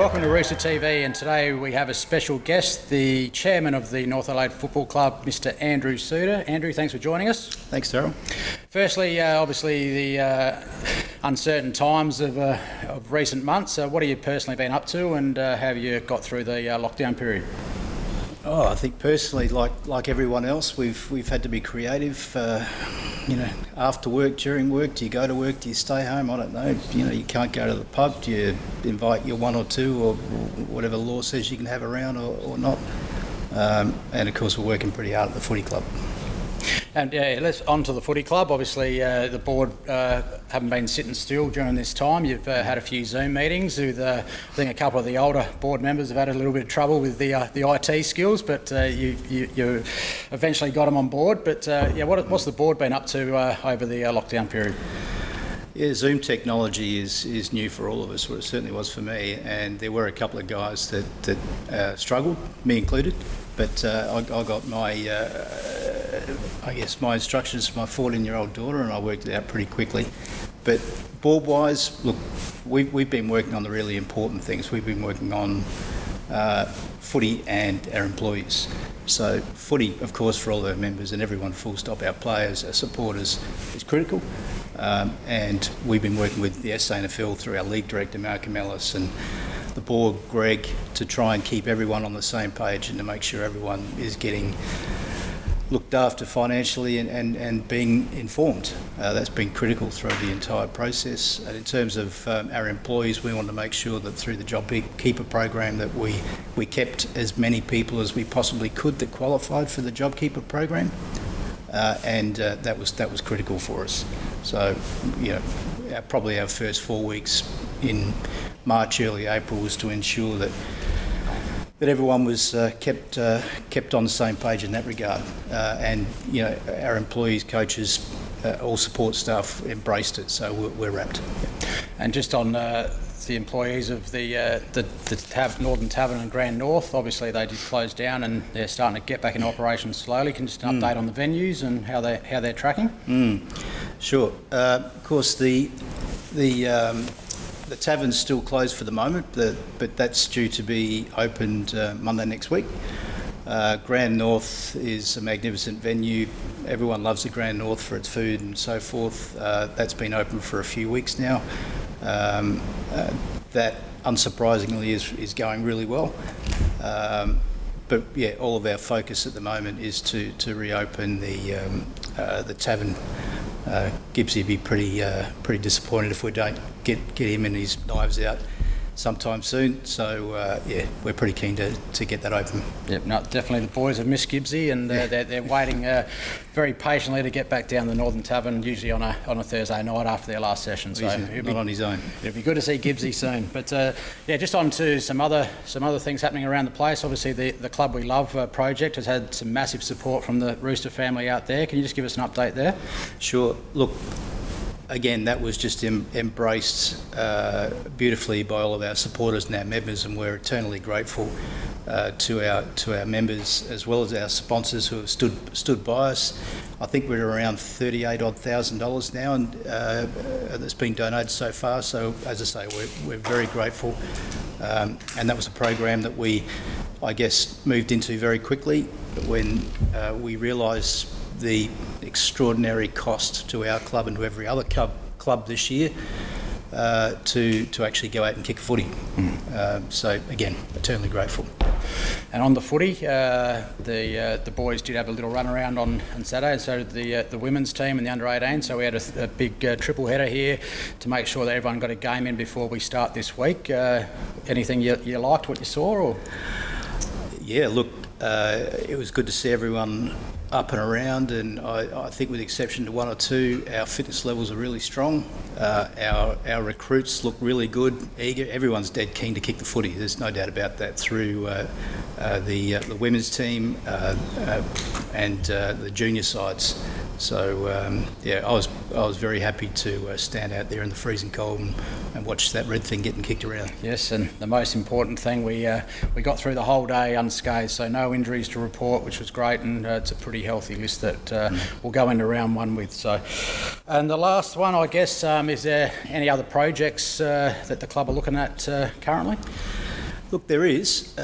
Welcome to Rooster TV, and today we have a special guest, the chairman of the North Adelaide Football Club, Mr. Andrew Souter. Andrew, thanks for joining us. Thanks, Darryl. Firstly, obviously the uncertain times of recent months. What have you personally been up to, and how have you got through the lockdown period? Oh, I think personally, like everyone else, we've had to be creative. After work, during work, do you go to work? Do you stay home? I don't know. You can't go to the pub. Do you invite your one or two or whatever law says you can have around or not? And of course, we're working pretty hard at the footy club. And let's on to the footy club. Obviously, the board haven't been sitting still during this time. You've had a few Zoom meetings with, I think, a couple of the older board members have had a little bit of trouble with the IT skills, but you eventually got them on board. But what's the board been up to over the lockdown period? Yeah, Zoom technology is new for all of us, or it certainly was for me, and there were a couple of guys that struggled, me included, but I got my instructions from my 14-year-old daughter, and I worked it out pretty quickly. But board-wise, look, we've been working on the really important things. We've been working on footy and our employees. So footy, of course, for all our members and everyone, full stop, our players, our supporters, is critical. And we've been working with the SANFL through our league director, Malcolm Ellis, and the board, Greg, to try and keep everyone on the same page and to make sure everyone is getting looked after financially and being informed. That's been critical throughout the entire process. And in terms of our employees, we want to make sure that through the JobKeeper program that we kept as many people as we possibly could that qualified for the JobKeeper program. And that was critical for us. So, probably our first 4 weeks in March, early April was to ensure that everyone was kept on the same page in that regard. And our employees, coaches, all support staff embraced it. So we're wrapped. And just on the employees of the Northern Tavern and Grand North, obviously they did close down and they're starting to get back into operation slowly. Can you just update on the venues and how they're tracking? Sure. Of course, the Tavern's still closed for the moment, but that's due to be opened Monday next week. Grand North is a magnificent venue. Everyone loves the Grand North for its food and so forth. That's been open for a few weeks now. That, unsurprisingly, is going really well. But yeah, all of our focus at the moment is to reopen the Tavern. Gibbsy would be pretty disappointed if we don't get him and his knives out sometime soon. So we're pretty keen to get that open. Yep, no, definitely the boys have missed Gibbsy, and they're waiting very patiently to get back down the Northern Tavern, usually on a Thursday night after their last session. So not on his own. It'll be good to see Gibbsy soon. But just on to some other things happening around the place. Obviously, the Club We Love project has had some massive support from the Rooster family out there. Can you just give us an update there? Sure. Look, again, that was just embraced beautifully by all of our supporters and our members, and we're eternally grateful to our members as well as our sponsors who have stood by us. I think we're around $38,000 now, and that's been donated so far. So, as I say, we're very grateful, and that was a program that we, I guess, moved into very quickly when we realised the extraordinary cost to our club and to every other club this year to actually go out and kick a footy. So again, eternally grateful. And on the footy, the boys did have a little run around on Saturday, and so did the women's team and the under-18. So we had a big triple header here to make sure that everyone got a game in before we start this week. Anything you liked what you saw? Or? Yeah, look, it was good to see everyone up and around, and I think with the exception to one or two, our fitness levels are really strong. Our recruits look really good, eager. Everyone's dead keen to kick the footy. There's no doubt about that through the women's team and the junior sides. So I was very happy to stand out there in the freezing cold and watch that red thing getting kicked around. Yes, and the most important thing, we got through the whole day unscathed, so no injuries to report, which was great, and it's a pretty healthy list that we'll go into round one with. So, and the last one, I guess, is there any other projects that the club are looking at currently? Look, there is.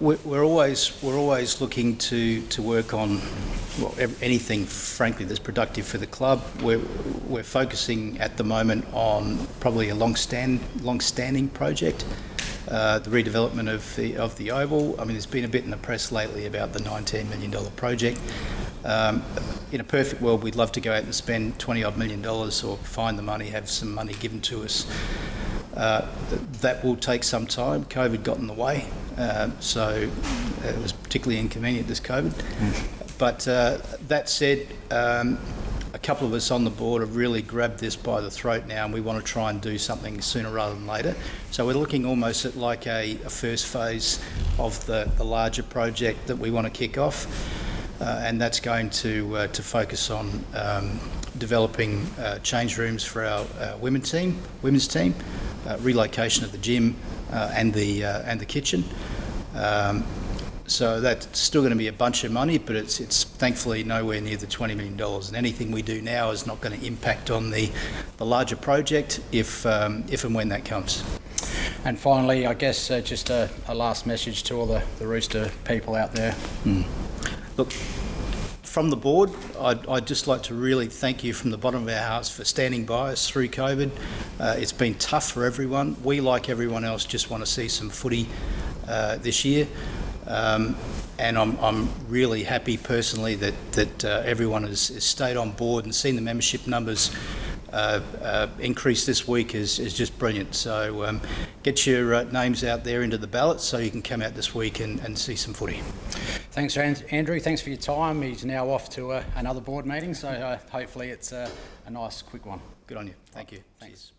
We're always looking to work on anything, frankly, that's productive for the club. We're focusing at the moment on probably a long-standing project, the redevelopment of the Oval. I mean, there's been a bit in the press lately about the $19 million project. In a perfect world, we'd love to go out and spend $20-odd million or find the money, have some money given to us. That will take some time. COVID got in the way, so it was particularly inconvenient, this COVID. But that said, a couple of us on the board have really grabbed this by the throat now, and we want to try and do something sooner rather than later. So we're looking almost at like a first phase of the larger project that we want to kick off, and that's going to focus on developing change rooms for our women's team, relocation of the gym and the kitchen. So that's still going to be a bunch of money, but it's thankfully nowhere near the $20 million. And anything we do now is not going to impact on the larger project if and when that comes. And finally, I guess just a last message to all the Rooster people out there. Look, from the board, I'd just like to really thank you from the bottom of our hearts for standing by us through COVID. It's been tough for everyone. We, like everyone else, just want to see some footy this year. And I'm really happy personally that everyone has stayed on board, and seeing the membership numbers increase this week is just brilliant. So get your names out there into the ballot so you can come out this week and see some footy. Thanks, Andrew. Thanks for your time. He's now off to another board meeting, so hopefully it's a nice, quick one. Good on you. Thank you. Thanks.